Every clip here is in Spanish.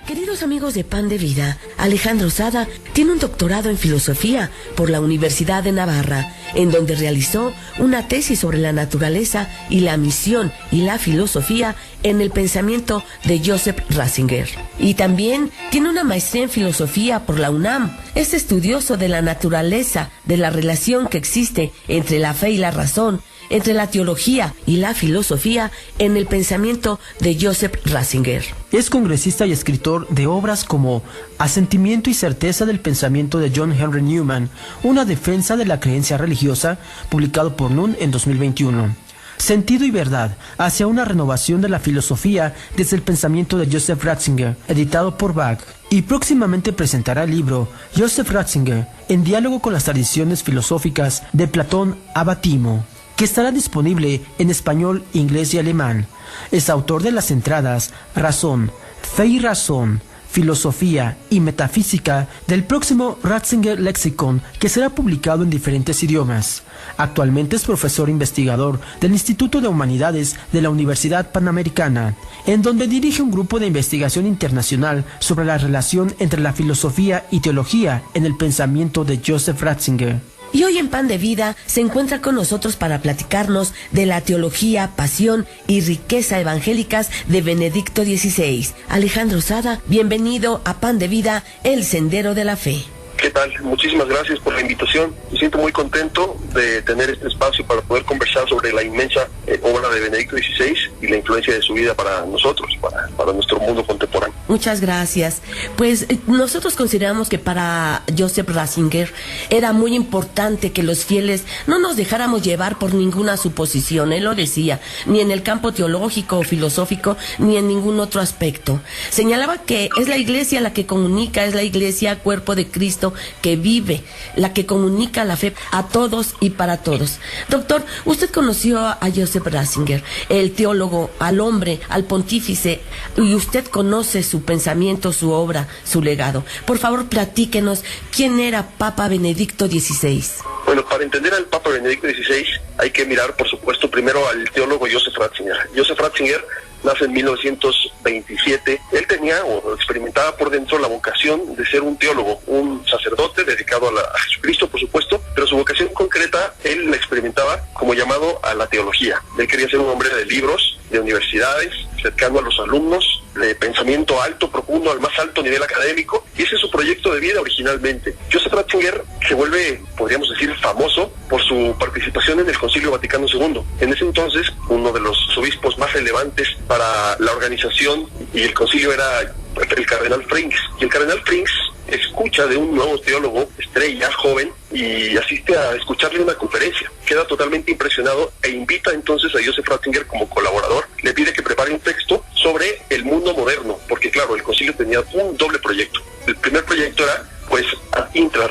Queridos amigos de Pan de Vida, Alejandro Sada tiene un doctorado en filosofía por la Universidad de Navarra, en donde realizó una tesis sobre la naturaleza y la misión y la filosofía en el pensamiento de Joseph Ratzinger. Y también tiene una maestría en filosofía por la UNAM. Es estudioso de la naturaleza, de la relación que existe entre la fe y la razón, entre la teología y la filosofía en el pensamiento de Joseph Ratzinger. Es congresista y escritor de obras como Asentimiento y certeza del pensamiento de John Henry Newman, una defensa de la creencia religiosa, publicado por NUN en 2021. Sentido y verdad, hacia una renovación de la filosofía desde el pensamiento de Joseph Ratzinger, editado por Bach. Y próximamente presentará el libro Joseph Ratzinger, en diálogo con las tradiciones filosóficas de Platón a Batimo, que estará disponible en español, inglés y alemán. Es autor de las entradas Razón, Fe y Razón, Filosofía y Metafísica del próximo Ratzinger Lexicon, que será publicado en diferentes idiomas. Actualmente es profesor investigador del Instituto de Humanidades de la Universidad Panamericana, en donde dirige un grupo de investigación internacional sobre la relación entre la filosofía y teología en el pensamiento de Joseph Ratzinger. Y hoy en Pan de Vida se encuentra con nosotros para platicarnos de la teología, pasión y riqueza evangélicas de Benedicto XVI. Alejandro Sada, bienvenido a Pan de Vida, el sendero de la fe. ¿Qué tal? Muchísimas gracias por la invitación. Me siento muy contento de tener este espacio para poder conversar sobre la inmensa obra de Benedicto XVI y la influencia de su vida para nosotros, para nuestro mundo contemporáneo. Muchas gracias. Pues nosotros consideramos que para Joseph Ratzinger era muy importante que los fieles no nos dejáramos llevar por ninguna suposición. Él lo decía, ni en el campo teológico o filosófico, ni en ningún otro aspecto. Señalaba que es la iglesia la que comunica, es la iglesia cuerpo de Cristo que vive, la que comunica la fe a todos y para todos. Doctor, usted conoció a Joseph Ratzinger, el teólogo, al hombre, al pontífice, y usted conoce su pensamiento, su obra, su legado. Por favor, platíquenos, ¿quién era Papa Benedicto XVI? Bueno, para entender al Papa Benedicto XVI hay que mirar, por supuesto, primero al teólogo Joseph Ratzinger. Joseph Ratzinger nace en 1927. Él tenía o experimentaba por dentro la vocación de ser un teólogo, un sacerdote dedicado a Jesucristo, por supuesto, pero su vocación concreta él la experimentaba como llamado a la teología. Él quería ser un hombre de libros, de universidades, cercano a los alumnos, de pensamiento alto, profundo, al más alto nivel académico, y ese es su proyecto de vida originalmente. Joseph Ratzinger se vuelve, podríamos decir, famoso por su participación en el Concilio Vaticano II. En ese entonces, uno de los obispos más relevantes para la organización y el concilio era el cardenal Frings. Y el cardenal Frings escucha de un nuevo teólogo, estrella, joven, y asiste a escucharle una conferencia. Queda totalmente impresionado e invita entonces a Joseph Ratzinger como colaborador. Le pide que prepare un texto sobre el mundo moderno, porque claro, el concilio tenía un doble proyecto. El primer proyecto era, pues,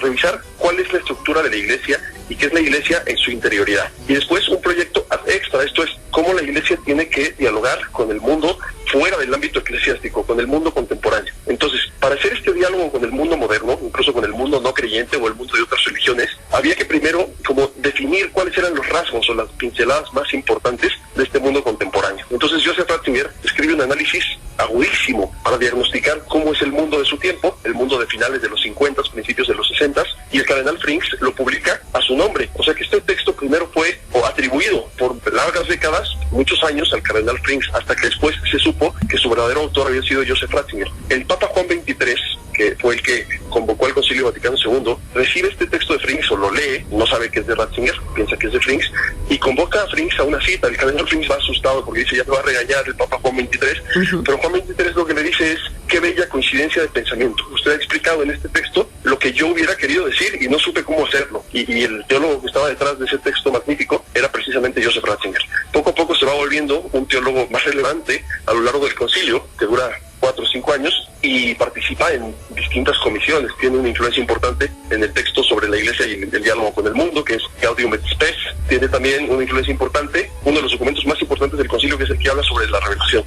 revisar cuál es la estructura de la iglesia y qué es la iglesia en su interioridad. Y después un proyecto extra, esto es, cómo la iglesia tiene que dialogar con el mundo fuera del ámbito eclesiástico, con el mundo contemporáneo. Entonces, para hacer este diálogo con el mundo moderno, incluso con el mundo no creyente o el mundo de otras religiones, había que primero como definir cuáles eran los rasgos o las pinceladas más importantes de este mundo contemporáneo. Entonces Joseph Ratzinger escribe un análisis agudísimo para diagnosticar cómo es el mundo de su tiempo, el mundo de finales de los 50, principios de los 60, y el cardenal Frings lo publica a su nombre. O sea que este texto primero fue atribuido por largas décadas, muchos años, al cardenal Frings, hasta que después se supo que su verdadero autor había sido Joseph Ratzinger. El Papa Juan XXIII, que fue el que convocó al Concilio Vaticano II, recibe este texto de Frings o lo lee, no sabe que es de Ratzinger, piensa que es de Frings, y convoca a Frings a una cita. El cardenal Frings va asustado porque dice, ya me va a regañar el Papa Juan XXIII, pero Juan XXIII lo que le dice es, qué bella coincidencia de pensamiento. Usted ha explicado en este texto lo que yo hubiera querido decir y no supe cómo hacerlo. Y el teólogo que estaba detrás de ese texto magnífico era precisamente Joseph Ratzinger. Poco a poco se va volviendo un teólogo más relevante a lo largo del concilio, que dura 4 o 5 años, y participa en distintas comisiones. Tiene una influencia importante en el texto sobre la iglesia y el diálogo con el mundo, que es Gaudium et Spes. Tiene también una influencia importante, uno de los documentos más importantes del concilio, que es el que habla sobre la revelación.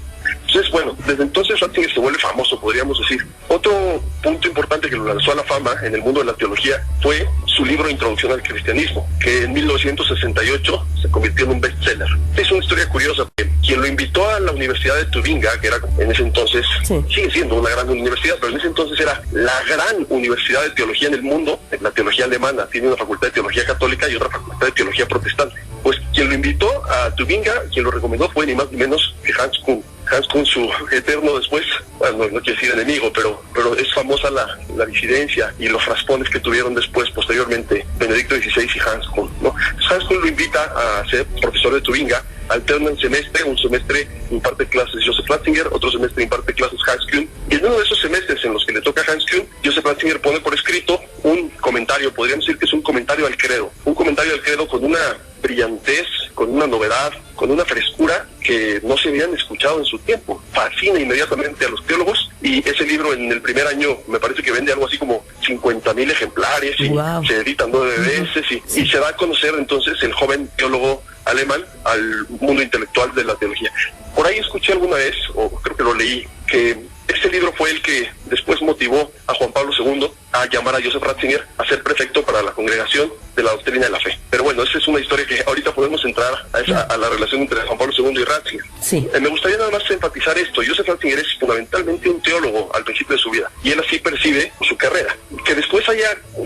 Entonces, bueno, desde entonces Ratzinger se vuelve famoso, podríamos decir. Otro punto importante que lo lanzó a la fama en el mundo de la teología fue su libro Introducción al Cristianismo, que en 1968 se convirtió en un bestseller. Es una historia curiosa, porque quien lo invitó a la Universidad de Tubinga, que era en ese entonces, sigue siendo una gran universidad, pero en ese entonces era la gran universidad de teología en el mundo, la teología alemana, tiene una facultad de teología católica y otra facultad de teología protestante. Pues quien lo invitó a Tubinga, quien lo recomendó fue ni más ni menos que Hans Küng. Hans Küng, su eterno después, bueno, no quiero decir enemigo, pero es famosa la disidencia y los raspones que tuvieron después, posteriormente, Benedicto XVI y Hans Küng, ¿no? Hans Küng lo invita a ser profesor de Tubinga, alternan semestre, un semestre imparte clases Joseph Ratzinger, otro semestre imparte clases Hans Küng, y en uno de esos semestres en los que le toca a Hans Küng, Joseph Ratzinger pone por escrito un comentario, podríamos decir que es un comentario al credo con una brillantez, con una novedad, con una frescura que no se habían escuchado en su tiempo. Fascina inmediatamente a los teólogos, y ese libro en el primer año me parece que vende algo así como 50,000 ejemplares, y se editan 9 veces, y se da a conocer entonces el joven teólogo alemán al mundo intelectual de la teología. Por ahí escuché alguna vez, o creo que lo leí, que este libro fue el que después motivó a Juan Pablo II a llamar a Joseph Ratzinger a ser prefecto para la Congregación de la Doctrina de la Fe. Pero bueno, esa es una historia que ahorita podemos entrar a la relación entre Juan Pablo II y Ratzinger. Me gustaría nada más enfatizar esto. Joseph Ratzinger es fundamentalmente un teólogo al principio de su vida, y él así percibe su carrera. Que después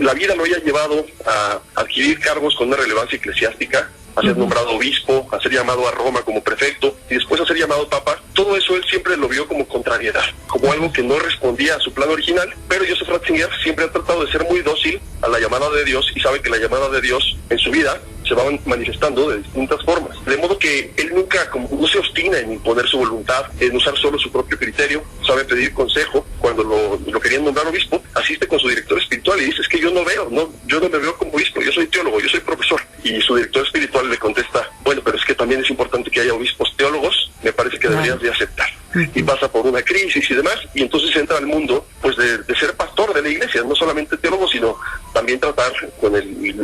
la vida lo haya llevado a adquirir cargos con una relevancia eclesiástica, a ser nombrado obispo, a ser llamado a Roma como prefecto y después a ser llamado papa, todo eso él siempre lo vio como contrariedad, como algo que no respondía a su plan original, pero Joseph Ratzinger siempre ha tratado de ser muy dócil a la llamada de Dios, y sabe que la llamada de Dios en su vida se va manifestando de distintas formas. De modo que él nunca no se obstina en imponer su voluntad, en usar solo su propio criterio, sabe pedir consejo. Cuando lo querían nombrar obispo, asiste con su director espiritual y dice: es que yo no me veo como obispo, yo soy teólogo, yo soy profesor. Y su director espiritual le contesta: bueno, pero es que también es importante que haya obispos teólogos, me parece que deberías de aceptar. Y pasa por una crisis y demás, y entonces entra al mundo pues de ser pastor de la iglesia, no solamente teólogo, sino también tratar con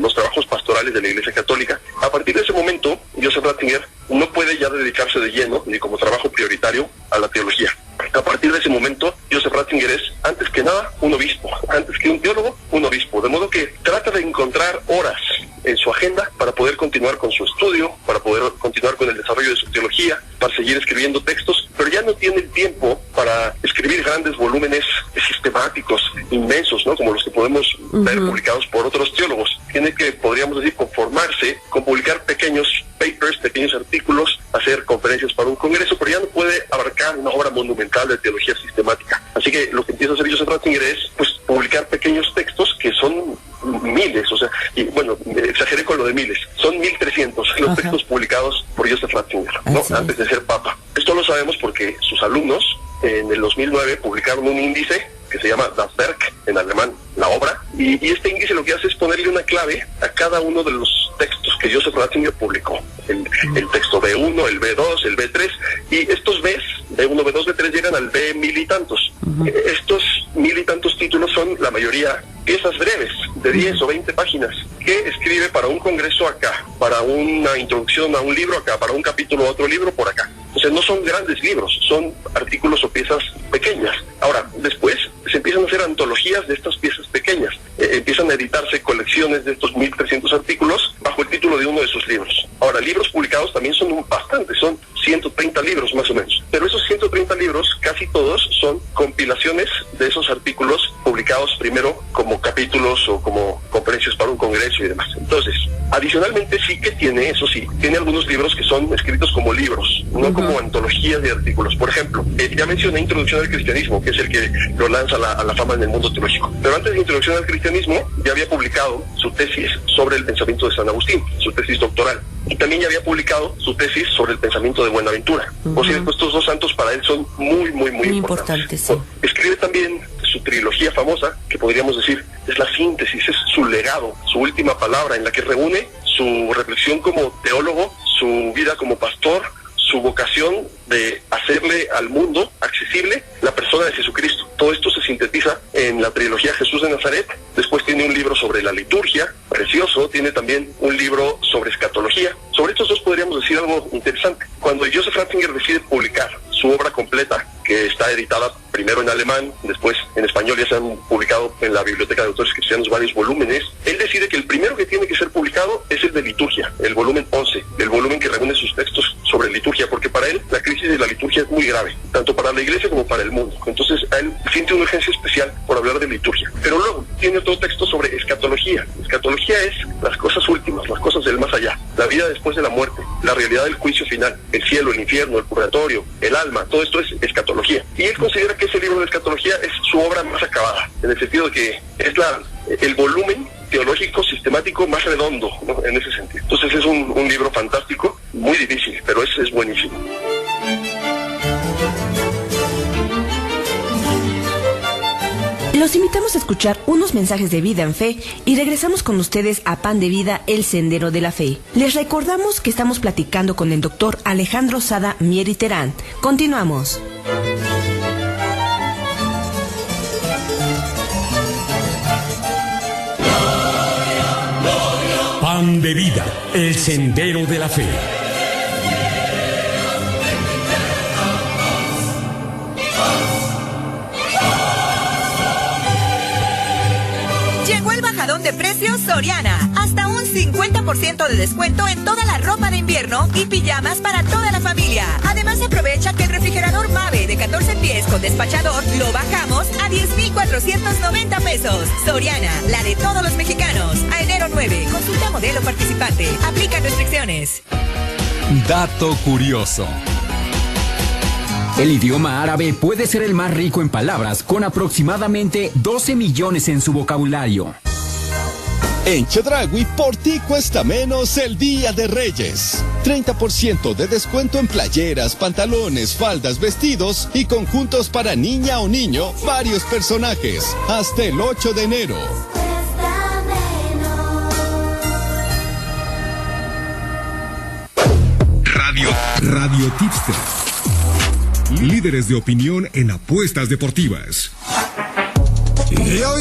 los trabajos pastorales de la Iglesia Católica. A partir de ese momento, Joseph Ratzinger no puede ya dedicarse de lleno, ni como trabajo prioritario, a la teología. A partir de ese momento, Joseph Ratzinger es, antes que nada, un obispo. Antes que un teólogo, un obispo. De modo que trata de encontrar horas en su agenda para poder continuar con su estudio, para poder continuar con el desarrollo de su teología, para seguir escribiendo textos, pero ya no tiene el tiempo para escribir grandes volúmenes sistemáticos, inmensos, ¿no? Como los que podemos ver publicados por otros teólogos. Tiene que, podríamos decir, conformarse con publicar pequeños papers, pequeños artículos, hacer conferencias para un congreso, pero ya no puede abarcar una obra monumental de teología sistemática. Así que lo que empieza a hacer Joseph Ratzinger es, pues, publicar pequeños textos que son miles, o sea, y bueno, exageré con lo de miles, son 1300 los textos publicados por Joseph Ratzinger, ¿no? Antes de ser papa. Esto lo sabemos porque sus alumnos en el 2009 publicaron un índice que se llama Das Werk, en alemán, la obra, y este índice lo que hace es ponerle una clave a cada uno de los textos que Joseph Ratzinger publicó. El texto B1, el B2, el B3, y estos Bs, B1, B2, B3, llegan al B mil y tantos. Estos 1000 y tantos títulos son la mayoría piezas breves, de 10 o 20 páginas, que escribe para un congreso acá, para una introducción a un libro acá, para un capítulo a otro libro por acá. O sea, no son grandes libros, son artículos o piezas pequeñas. Ahora, después se empiezan a hacer antologías de estas piezas pequeñas. Empiezan a editarse colecciones de estos 1300 artículos bajo el título de uno de sus libros. Ahora, libros publicados también son bastantes, son 130 libros más o menos. Pero esos 130 libros, casi todos, son compilaciones de esos artículos publicados primero como capítulos o como conferencias para un congreso y demás. Entonces, adicionalmente sí que tiene, eso sí, tiene algunos libros que son escritos como libros, no como antologías de artículos. Por ejemplo, ya mencioné Introducción al Cristianismo, que es el que lo lanza a la fama en el mundo teológico. Pero antes de Introducción al Cristianismo, ya había publicado su tesis sobre el pensamiento de San Agustín, su tesis doctoral. Y también ya había publicado su tesis sobre el pensamiento de Buenaventura. O sea, estos dos santos para él son muy importantes. Sí. Escribe también su trilogía famosa, que podríamos decir es la síntesis, es su legado, su última palabra, en la que reúne su reflexión como teólogo, su vida como pastor, su vocación de hacerle al mundo accesible la persona de Jesucristo. Todo esto se sintetiza en la trilogía Jesús de Nazaret. Después tiene un libro sobre la liturgia, precioso. Tiene también un libro sobre escatología. Sobre estos dos podríamos decir algo interesante. Cuando Joseph Ratzinger decide publicar su obra completa, que está editada primero en alemán, después en español, ya se han publicado en la Biblioteca de Autores Cristianos varios volúmenes, él decide que el primero que tiene que ser publicado es el de liturgia, el volumen 11, el volumen que reúne sus textos sobre liturgia, porque para él la crisis de la liturgia es muy grave, tanto para la iglesia como para el mundo. Entonces a él siente una urgencia especial por hablar de liturgia. Pero luego tiene otro texto sobre escatología. Escatología es las cosas últimas, las cosas del más allá, la vida después de la muerte, la realidad del juicio final, el cielo, el infierno, el purgatorio, el alma, todo esto es escatología. Y él considera que ese libro de escatología es su obra más acabada, en el sentido de que es el volumen teológico sistemático más redondo, ¿no? En ese sentido. Entonces es un libro fantástico, muy difícil, pero es buenísimo. Los invitamos a escuchar unos mensajes de vida en fe y regresamos con ustedes a Pan de Vida, el Sendero de la Fe. Les recordamos que estamos platicando con el doctor Alejandro Sada Mier y Terán. Continuamos. Pan de Vida, el Sendero de la Fe. Llegó el bajadón de precios Soriana. Hasta un 50% de descuento en toda la ropa de invierno y pijamas para toda la familia. Además, aprovecha que el refrigerador Mave de 14 pies con despachador lo bajamos a 10,490 pesos. Soriana, la de todos los mexicanos. A enero 9, consulta modelo participante. Aplica restricciones. Dato curioso. El idioma árabe puede ser el más rico en palabras, con aproximadamente 12 millones en su vocabulario. En Chedraui, por ti cuesta menos el Día de Reyes. 30% de descuento en playeras, pantalones, faldas, vestidos y conjuntos para niña o niño, varios personajes. Hasta el 8 de enero. Radio Tipster. Líderes de opinión en apuestas deportivas. Yo,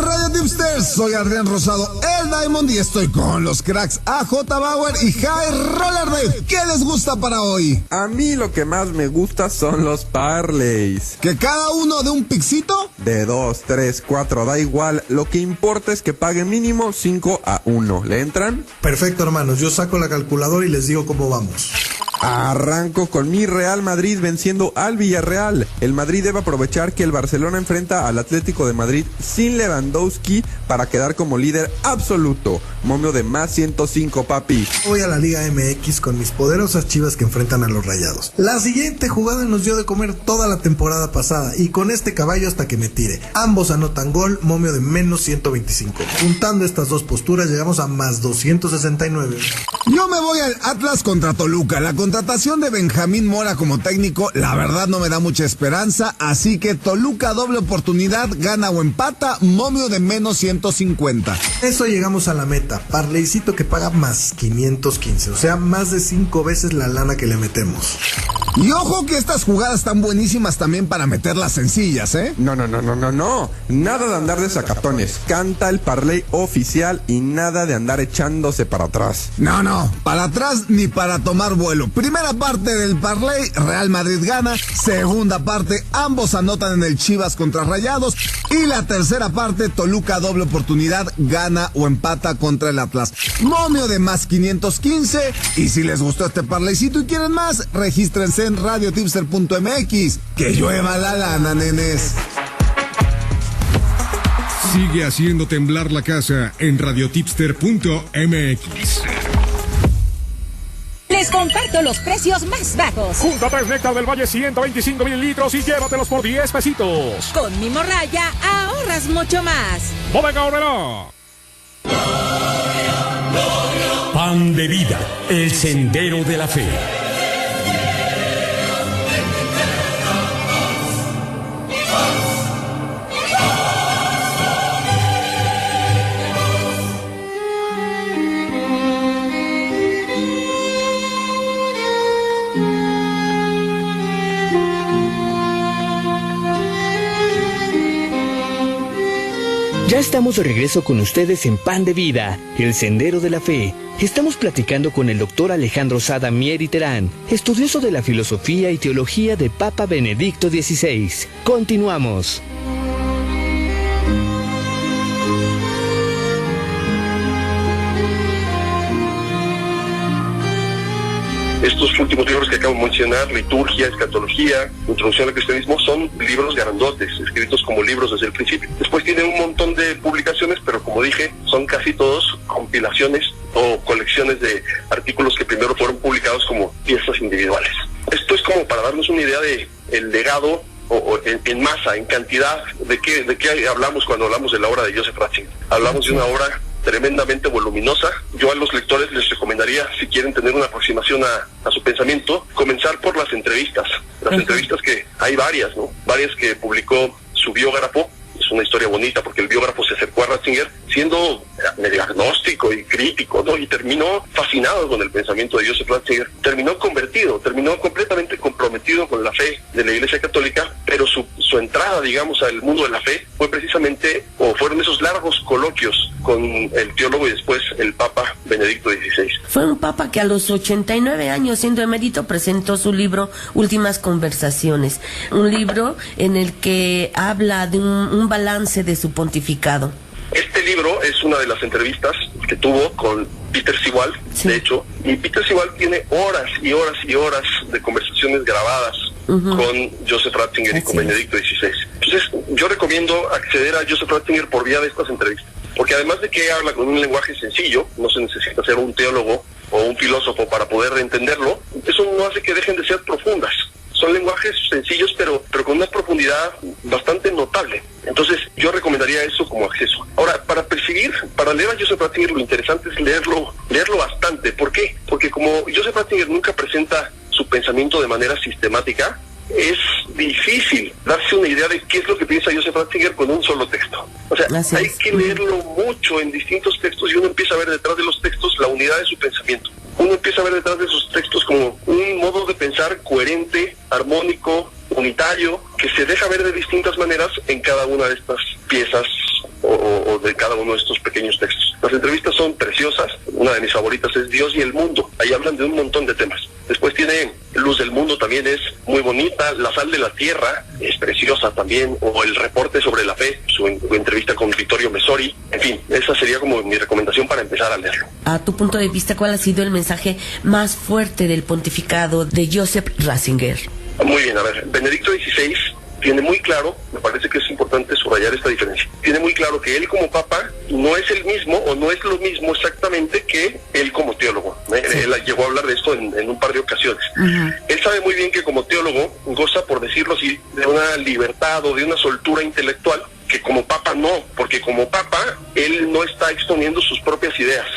Radio Tipsters, soy Adrián Rosado, el Diamond, y estoy con los cracks AJ Bauer y High Roller Dave. ¿Qué les gusta para hoy? A mí lo que más me gusta son los parlays. ¿Que cada uno de un pixito? De 2, 3, 4, da igual. Lo que importa es que paguen mínimo 5-1. ¿Le entran? Perfecto, hermanos. Yo saco la calculadora y les digo cómo vamos. Arranco con mi Real Madrid venciendo al Villarreal. El Madrid debe aprovechar que el Barcelona enfrenta al Atlético de Madrid sin Lewandowski para quedar como líder absoluto. Momio de más 105, papi. Voy a la Liga MX con mis poderosas Chivas que enfrentan a los Rayados. La siguiente jugada nos dio de comer toda la temporada pasada y con este caballo hasta que me tire. Ambos anotan gol, momio de menos 125. Juntando estas dos posturas llegamos a más 269. Yo me voy al Atlas contra Toluca. La contratación de Benjamín Mora como técnico, la verdad no me da mucha esperanza, así que Toluca doble oportunidad, gana o empata, momio de menos 150. Eso llegamos a la meta, parleycito que paga más 515, o sea, más de 5 veces la lana que le metemos. Y ojo que estas jugadas están buenísimas también para meterlas sencillas, ¿eh? No. Nada de andar de sacatones. Canta el parlay oficial y nada de andar echándose para atrás. No, para atrás ni para tomar vuelo. Primera parte del parlay, Real Madrid gana. Segunda parte, ambos anotan en el Chivas contra Rayados. Y la tercera parte, Toluca doble oportunidad, gana o empata contra el Atlas. Momio de más 515. Y si les gustó este parlaycito y quieren más, regístrense en radiotipster.mx. Que llueva la lana, nenes. Sigue haciendo temblar la casa en radiotipster.mx. Les comparto los precios más bajos. Junta 3 Néctar del Valle 125 mililitros y llévatelos por 10 pesitos. Con mi morraya ahorras mucho más. Bodega Aurrerá. Pan de Vida, el Sendero de la Fe. Ya estamos de regreso con ustedes en Pan de Vida, el Sendero de la Fe. Estamos platicando con el doctor Alejandro Sada Mier y Terán, estudioso de la filosofía y teología de Papa Benedicto XVI. Continuamos. Estos últimos libros que acabo de mencionar, Liturgia, Escatología, Introducción al Cristianismo, son libros grandotes, escritos como libros desde el principio. Después tiene un montón de publicaciones, pero como dije, son casi todos compilaciones o colecciones de artículos que primero fueron publicados como piezas individuales. Esto es como para darnos una idea de el legado o en masa, en cantidad, de qué hablamos cuando hablamos de la obra de Joseph Ratzinger. Hablamos de una obra tremendamente voluminosa. Yo a los lectores les recomendaría, si quieren tener una aproximación a su pensamiento, comenzar por las entrevistas. Las entrevistas que hay varias, ¿no? Varias que publicó su biógrafo. Es una historia bonita porque el biógrafo se acercó a Ratzinger siendo medio agnóstico y crítico, ¿no? Y terminó fascinado con el pensamiento de Joseph Ratzinger. Terminó convertido, terminó completamente comprometido con la fe de la Iglesia Católica, pero su entrada, digamos, al mundo de la fe fue precisamente, o fueron esos largos coloquios con el teólogo y después el Papa Benedicto XVI. Fue un papa que a los 89 años, siendo emérito, presentó su libro Últimas Conversaciones, un libro en el que habla de un balance de su pontificado. Este libro es una de las entrevistas que tuvo con Peter Sewall, de hecho, y Peter Sewall tiene horas y horas y horas de conversaciones grabadas con Joseph Ratzinger y con Benedicto XVI. Entonces, yo recomiendo acceder a Joseph Ratzinger por vía de estas entrevistas, porque además de que habla con un lenguaje sencillo, no se necesita ser un teólogo o un filósofo para poder entenderlo, eso no hace que dejen de ser profundas. Son lenguajes sencillos, pero con una profundidad bastante notable. Entonces, yo recomendaría eso como acceso. Ahora, para leer a Joseph Ratzinger, lo interesante es leerlo bastante. ¿Por qué? Porque como Joseph Ratzinger nunca presenta su pensamiento de manera sistemática, es difícil darse una idea de qué es lo que piensa Joseph Ratzinger con un solo texto. O sea, hay que leerlo mucho en distintos textos y uno empieza a ver detrás de los textos la unidad de su pensamiento. Uno empieza a ver detrás de esos textos como un modo de pensar coherente, armónico, unitario, que se deja ver de distintas maneras en cada una de estas piezas o de cada uno de estos pequeños textos. Las entrevistas son preciosas. Una de mis favoritas es Dios y el Mundo. Ahí hablan de un montón de temas. Después tiene Luz del Mundo, también es muy bonita. La Sal de la Tierra es preciosa también. O El Reporte sobre la Fe, su entrevista con Vittorio Messori. En fin, esa sería como mi recomendación para empezar a leerlo. A tu punto de vista, ¿cuál ha sido el mensaje más fuerte del pontificado de Joseph Ratzinger? Muy bien, a ver, Benedicto XVI tiene muy claro, me parece que es importante subrayar esta diferencia, tiene muy claro que él como papa no es el mismo o no es lo mismo exactamente que él como teólogo. Él llegó a hablar de esto en un par de ocasiones. Él sabe muy bien que como teólogo goza, por decirlo así, de una libertad o de una soltura intelectual que como papa no, porque como papa él no está exponiendo sus propias ideas,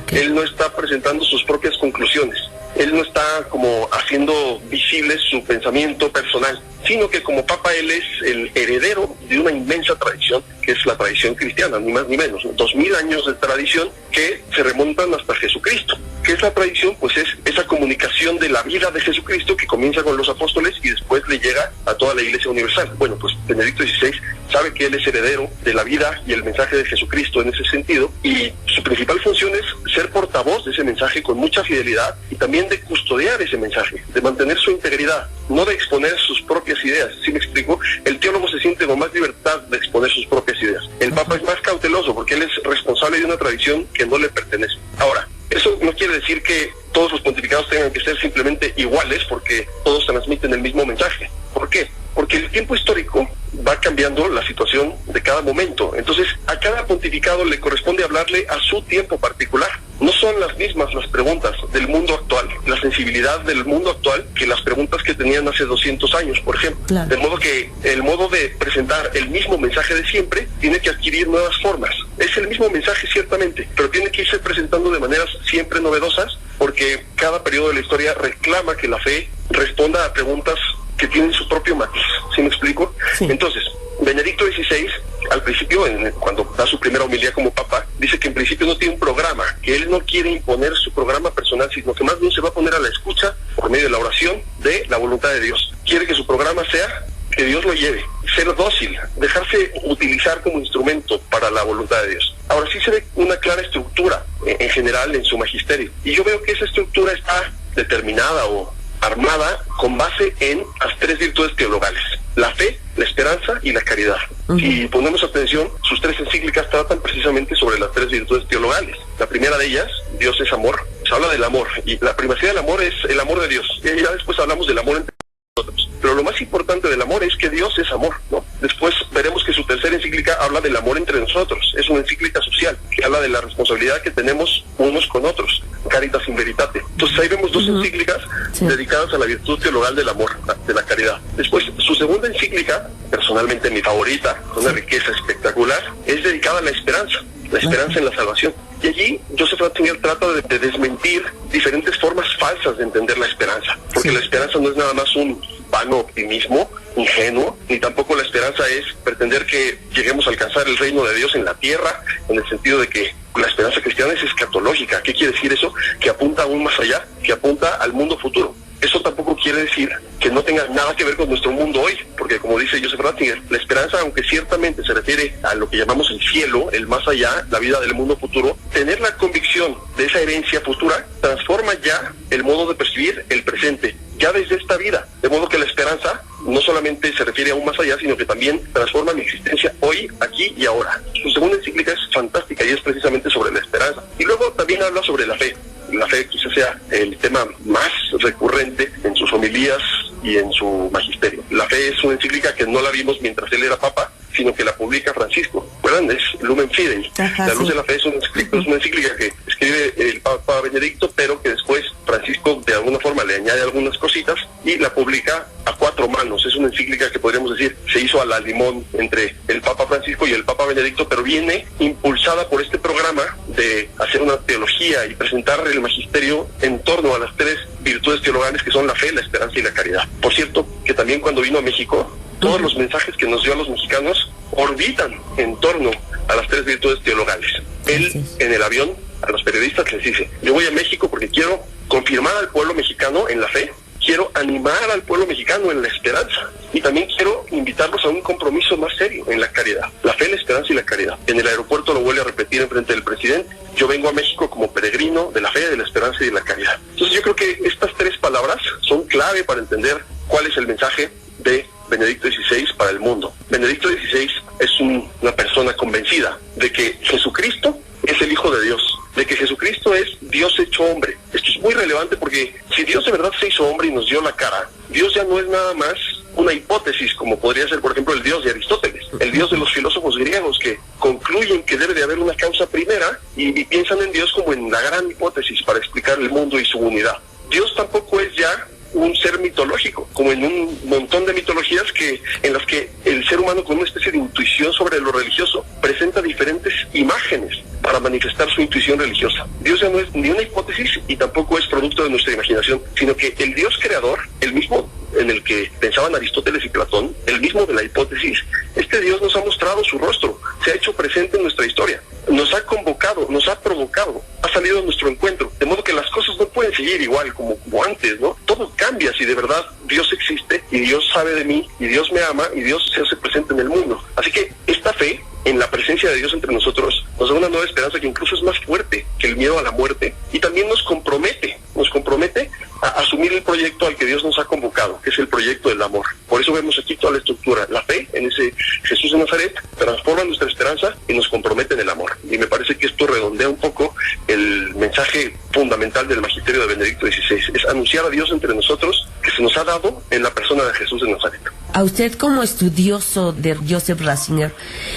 él no está presentando sus propias conclusiones, él no está como haciendo visible su pensamiento personal, sino que como papa él es el heredero de una inmensa tradición, que es la tradición cristiana, ni más ni menos, 2000 años de tradición que se remontan hasta Jesucristo. ¿Qué es la tradición? Pues es esa comunicación de la vida de Jesucristo que comienza con los apóstoles y después le llega a toda la Iglesia Universal. Bueno, pues Benedicto XVI sabe que él es heredero de la vida y el mensaje de Jesucristo en ese sentido, y su principal función es ser portavoz de ese mensaje con mucha fidelidad y también de custodiar ese mensaje, de mantener su integridad, no de exponer sus propias ideas. ¿Sí me explico? El teólogo se siente con más libertad de exponer sus propias ideas. El Papa es más cauteloso porque él es responsable de una tradición que no le pertenece. Ahora, eso no quiere decir que todos los pontificados tengan que ser simplemente iguales porque todos transmiten el mismo mensaje. ¿Por qué? Porque el tiempo histórico va cambiando la situación de cada momento. Entonces, a cada pontificado le corresponde hablarle a su tiempo particular. No son las mismas las preguntas del mundo actual, la sensibilidad del mundo actual, que las preguntas que tenían hace 200 años, por ejemplo. De modo que el modo de presentar el mismo mensaje de siempre tiene que adquirir nuevas formas. Es el mismo mensaje, ciertamente, pero tiene que irse presentando de maneras siempre novedosas, porque cada periodo de la historia reclama que la fe responda a preguntas que tienen su propio matiz. ¿Sí me explico? Sí. Entonces, Benedicto XVI, al principio, cuando da su primera homilía como papa, dice que en principio no tiene un programa, que él no quiere imponer su programa personal, sino que más bien se va a poner a la escucha, por medio de la oración, de la voluntad de Dios. Quiere que su programa sea que Dios lo lleve, ser dócil, dejarse utilizar como instrumento para la voluntad de Dios. Ahora sí se ve una clara estructura en general en su magisterio, y yo veo que esa estructura está determinada o armada con base en las tres virtudes teologales: la fe, la esperanza y la caridad. Si ponemos atención, sus tres encíclicas tratan precisamente sobre las tres virtudes teologales. La primera de ellas, Dios es amor, se habla del amor, y la primacía del amor es el amor de Dios. Y ya después hablamos del amor entre nosotros. Pero lo más importante del amor es que Dios es amor, ¿no? Después veremos que su tercera encíclica habla del amor entre nosotros. Es una encíclica social que habla de la responsabilidad que tenemos unos con otros, Caritas in Veritate. Entonces ahí vemos dos encíclicas dedicadas a la virtud teologal del amor, de la caridad. Después, su segunda encíclica, personalmente mi favorita, con una riqueza espectacular, es dedicada a la esperanza en la salvación. Y allí Joseph Ratzinger trata de desmentir diferentes formas falsas de entender la esperanza, porque la esperanza no es nada más un vano optimismo ingenuo, ni tampoco la esperanza es pretender que lleguemos a alcanzar el reino de Dios en la tierra, en el sentido de que la esperanza cristiana es escatológica. ¿Qué quiere decir eso? Que apunta aún más allá, que apunta al mundo futuro. Eso tampoco quiere decir que no tenga nada que ver con nuestro mundo hoy, porque como dice Joseph Ratzinger, la esperanza, aunque ciertamente se refiere a lo que llamamos el cielo, el más allá, la vida del mundo futuro, tener la convicción de esa herencia futura transforma ya el modo de percibir el presente, ya desde esta vida. De modo que la esperanza no solamente se refiere a un más allá, sino que también transforma mi existencia hoy, aquí y ahora. Su segunda encíclica es fantástica y es precisamente sobre la esperanza. Y luego también habla sobre la fe. La fe quizás sea el tema más recurrente en sus homilías y en su magisterio. La fe es una encíclica que no la vimos mientras él era papa, sino que la publica Francisco. ¿Recuerdan? Es Lumen Fidei. La luz de la fe es una encíclica que escribe el Papa Benedicto, pero que después Francisco de alguna forma le añade algunas cositas y la publica a cuatro manos. Es una encíclica que podríamos decir se hizo a la limón entre el Papa Francisco y el Papa Benedicto, pero viene impulsada por este programa de hacer una teología y presentar el magisterio en torno a las tres virtudes teologales que son la fe, la esperanza y la caridad. Por cierto, que también cuando vino a México, todos los mensajes que nos dio a los mexicanos orbitan en torno a las tres virtudes teologales. Él, en el avión, a los periodistas les dice: yo voy a México porque quiero confirmar al pueblo mexicano en la fe, quiero animar al pueblo mexicano en la esperanza, y también quiero invitarlos a un compromiso más serio en la caridad. La fe, la esperanza y la caridad. En el aeropuerto lo vuelve a repetir en frente del presidente: yo vengo a México como peregrino de la fe, de la esperanza y de la caridad. Entonces yo creo que estas tres palabras son clave para entender cuál es el mensaje de Benedicto XVI para el mundo. Benedicto XVI es una persona convencida de que Jesucristo es el Hijo de Dios, de que Jesucristo es Dios hecho hombre. Esto es muy relevante porque si Dios de verdad se hizo hombre y nos dio la cara, Dios ya no es nada más una hipótesis como podría ser, por ejemplo, el Dios de Aristóteles, el Dios de los filósofos griegos que concluyen que debe de haber una causa primera y piensan en Dios como en la gran hipótesis para explicar el mundo y su unidad. Dios tampoco es ya un ser mitológico, como en un montón de mitologías en las que el ser humano, con una especie de intuición sobre lo religioso, presenta diferentes imágenes para manifestar su intuición religiosa. Dios ya no es ni una hipótesis y tampoco es producto de nuestra imaginación, sino que el Dios creador, el mismo en el que pensaban Aristóteles y Platón, el mismo de la hipótesis, este Dios nos ha mostrado su rostro, se ha hecho presente en nuestra historia, nos ha convocado, nos ha provocado, ha salido a nuestro encuentro, de modo que las cosas no pueden seguir igual como antes, ¿no? Todo cambia si de verdad Dios existe y Dios sabe de mí y Dios me ama y Dios se hace presente en el mundo. Así que esta fe en la presencia de Dios entre nosotros nos da una nueva esperanza que incluso es más fuerte que el miedo a la muerte y también nos compromete a asumir el proyecto al que Dios nos ha convocado, que es el proyecto del amor. Por eso vemos aquí toda la estructura. La fe en ese Jesús de Nazaret transforma nuestra esperanza y nos compromete en el amor. Y me parece que esto redondea un poco el mensaje fundamental del magisterio de Benedicto XVI. Es anunciar a Dios entre nosotros, que se nos ha dado en la persona de Jesús de Nazaret. A usted, como estudioso de Joseph Ratzinger,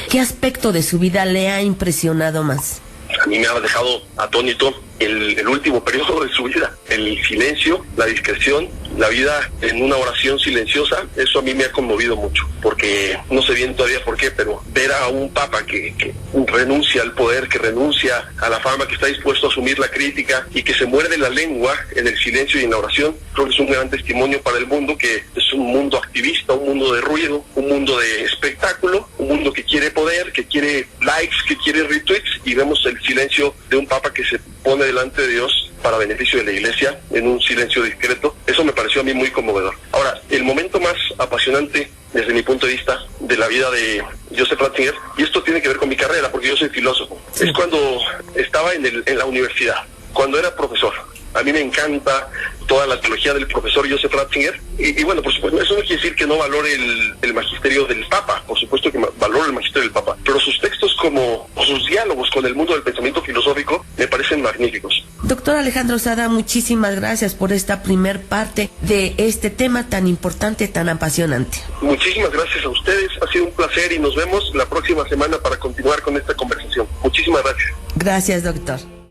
¿qué aspecto de su vida le ha impresionado más? A mí me ha dejado atónito el último periodo de su vida, el silencio, la discreción, la vida en una oración silenciosa. Eso a mí me ha conmovido mucho, porque no sé bien todavía por qué, pero ver a un papa que renuncia al poder, que renuncia a la fama, que está dispuesto a asumir la crítica y que se muerde la lengua en el silencio y en la oración, creo que es un gran testimonio para el mundo, que es un mundo activista, un mundo de ruido, un mundo de espectáculo, un mundo que quiere poder, que quiere likes, que quiere retweets, y vemos el silencio de un papa que se pone delante de Dios para beneficio de la Iglesia en un silencio discreto. Eso me pareció a mí muy conmovedor. Ahora, el momento más apasionante desde mi punto de vista de la vida de Joseph Ratzinger, y esto tiene que ver con mi carrera porque yo soy filósofo, es cuando estaba en la universidad, cuando era profesor. A mí me encanta toda la teología del profesor Joseph Ratzinger y bueno, por supuesto, eso no quiere decir que no valore el magisterio del Papa, por supuesto que valoro el magisterio del Papa, pero sus textos o sus diálogos con el mundo del pensamiento filosófico me parecen magníficos. Doctor Alejandro Sada, muchísimas gracias por esta primer parte de este tema tan importante, tan apasionante. Muchísimas gracias a ustedes, ha sido un placer y nos vemos la próxima semana para continuar con esta conversación. Muchísimas gracias. Gracias, doctor.